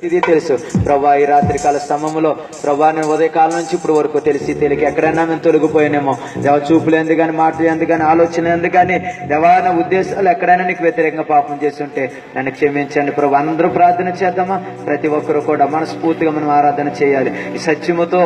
ఇది తెలుసు ప్రభా. ఈ రాత్రి కాల సమయంలో ప్రభా నేను ఉదయకాలం నుంచి ఇప్పుడు వరకు తెలియక ఎక్కడైనా మేము తొలగిపోయానేమో దేవ. చూపులు ఎందుకు కానీ, మాటలు ఎందుకు కానీ, ఆలోచన ఎందుకు కానీ దేవా, నా ఉద్దేశాలు ఎక్కడైనా నీకు వ్యతిరేకంగా పాపం చేస్తుంటే నన్ను క్షమించండి ప్రభా. అందరూ ప్రార్థన చేద్దామా? ప్రతి ఒక్కరు కూడా మనస్ఫూర్తిగా మనం ఆరాధన చేయాలి. ఈ సత్యముతో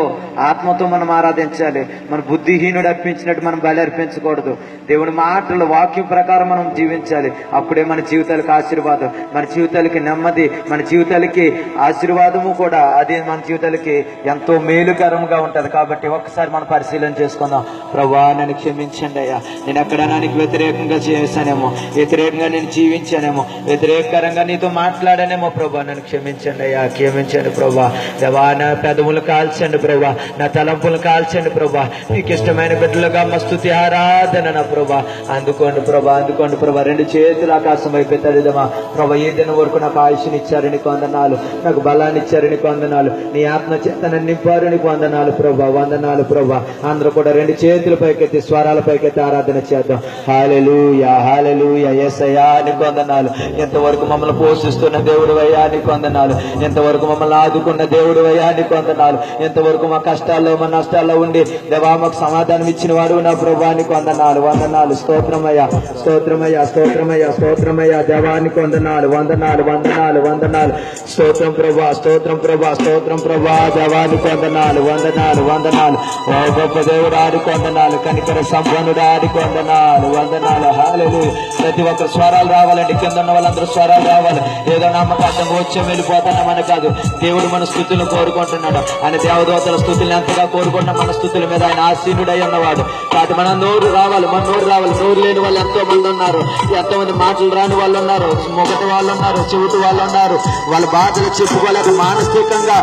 ఆత్మతో మనం ఆరాధించాలి. మన బుద్ధిహీనుడు అర్పించినట్టు మనం బలి అర్పించకూడదు. దేవుని మాటలు వాక్యం ప్రకారం మనం జీవించాలి. అప్పుడే మన జీవితాలకు ఆశీర్వాదం, మన జీవితాలకి నెమ్మది, మన జీవితాలకి ఆశీర్వాదము కూడా. అది మన జీవితాలకి ఎంతో మేలుకరంగా ఉంటది. కాబట్టి ఒక్కసారి మనం పరిశీలన చేసుకుందాం. ప్రభా నన్ను క్షమించండి అయ్యా. నేను ఎక్కడైనా నీకు వ్యతిరేకంగా చేశానేమో, వ్యతిరేకంగా నేను జీవించానేమో, వ్యతిరేకరంగా నీతో మాట్లాడానేమో ప్రభా. నన్ను క్షమించండి అయ్యా, క్షమించండి ప్రభా. దేవా నా పెదవులు కాల్చండి ప్రభా, నా తలంపులు కాల్చండి ప్రభా. నీకు ఇష్టమైన బిడ్డలుగా మా స్తుతి ఆరాధన నా ప్రభా. అందుకోండి ప్రభా, అందుకోండి ప్రభా. రెండు చేతులు ఆకాశం వైపు తల్లిదమా ప్రభా. ఈ దినం వరకు నాకు ఆయుష్ని ఇచ్చారు, నీకు వందనాలు. నాకు బలాన్ని ఇచ్చారు, నీకు వందనాలు. నీ ఆత్మ చేత నన్ను నింపారు, నీకు వందనాలు ప్రభా, వందనాలు ప్రభా. అందరూ కూడా రెండు చేతుల పైకెత్తి, స్వరాల పైకెత్తి ఆరాధన చేద్దాం. హల్లెలూయా, హల్లెలూయా. యేసయ్యా నీకు వందనాలు. ఎంతవరకు మమ్మల్ని పోషిస్తున్న దేవుడు అయ్యా నీకు వందనాలు. ఎంతవరకు మమ్మల్ని ఆదుకున్న దేవుడు అయ్యా నీకు వందనాలు. ఎంతవరకు మా కష్టాల్లో, మా నష్టాల్లో ఉండి దేవా మాకు సమాధానం ఇచ్చిన వాడు నా ప్రభా నీకు వందనాలు, వందనాలు. స్తోత్రమయ్యా, స్తోత్రమయ్యా, స్తోత్రమయ్యా, స్తోత్రమయ్యా. దేవానికి వందనాలు, వందనాలు, వందనాలు, వందనాలు. స్తోత్రం ప్రభా, స్తోత్రం ప్రభా, స్తోత్రం ప్రభా. దేవానికి వందనాలు, వందనాలు, వందనాలు. ఓ గొప్ప దేవుడు ఆడికి వందనాలు. కనికర సంపన్నుడు ఆడికి వందనాలు, వందనాలు. హల్లెలూయా. ప్రతి ఒక్కరు స్వరాలు రావాలండి. కింద ఉన్న వాళ్ళందరూ స్వరాలు రావాలి. ఏదో నమ్మకార్థం వచ్చి వెళ్ళిపోతామని కాదు. దేవుడు మన స్థుతులను కోరుకుంటున్నాడు. ఆయన దేవదూతల స్థుతులను ఎంతగా కోరుకుంటున్నా మన స్థుతుల మీద ఆయన ఆసీనుడై ఉన్నవాడు. కాబట్టి మన నోరు రావాలి, మన నోరు రావాలి. నోరు లేని వాళ్ళు ఎంతో మంది ఉన్నారు, ఎంతో మంది మాటలు రాని వాళ్ళు ఉన్నారు, మొగటి వాళ్ళు ఉన్నారు, చెవిటి వాళ్ళు ఉన్నారు. వాళ్ళ బాధలు చెప్పుకోలేక మానసికంగా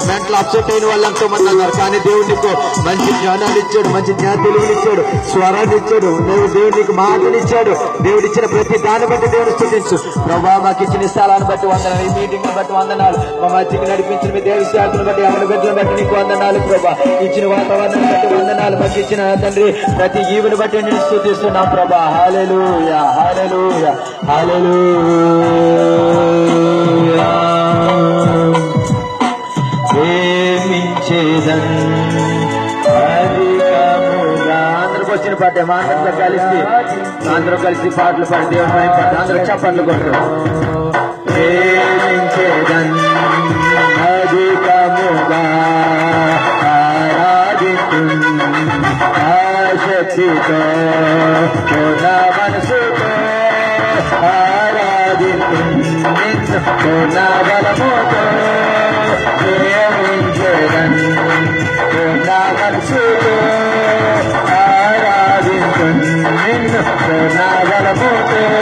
మెంటల్ అప్సెట్ అయిన వాళ్ళు ఎంతో మంది ఉన్నారు. కానీ దేవుడు నీకు మంచి జ్ఞానాన్ని ఇచ్చాడు, మంచి తెలివిని ఇచ్చాడు, స్వరాన్ని ఇచ్చాడు. దేవుడు నీకు మాటలు ఇచ్చాడు. దేవుడు ఇచ్చిన ప్రతి దాన్ని బట్టి దేవుడు స్తుతించు ప్రభా. మాకు ఇచ్చిన స్థలాన్ని బట్టి వందనాలు, ఈ మీటింగ్ బట్టి వందనాలు, మా మధ్యకి నడిపించిన మీ దేవ సేవకులను బట్టి, అమల బిడ్డలను బట్టి నీకు వందనాలు ప్రభా. ఇచ్చిన వాతావరణాన్ని బట్టి వందనాలు. మాకు ఇచ్చిన తండ్రి ప్రతి ఈవుని బట్టి నేను స్తుతిస్తున్నాం ప్రభా. హల్లెలూయా, హల్లెలూయా, హల్లెలూయా. ప్రేమించేదన్ అధికముగా. అందరికి వచ్చిన పాట అందరూ కలిసి పాటలు పాడి దేవుని పైన పాట అందరూ చప్పట్లు కొట్టు. ప్రేమించేదన్ అధికముగా ఆరాధించు ఆశక్తితో నా మనసుతో ఆరాధించు నా బలముతో. ప్రేమించేదన్ నా మనసుతో ఆరాధించు నా బలముతో.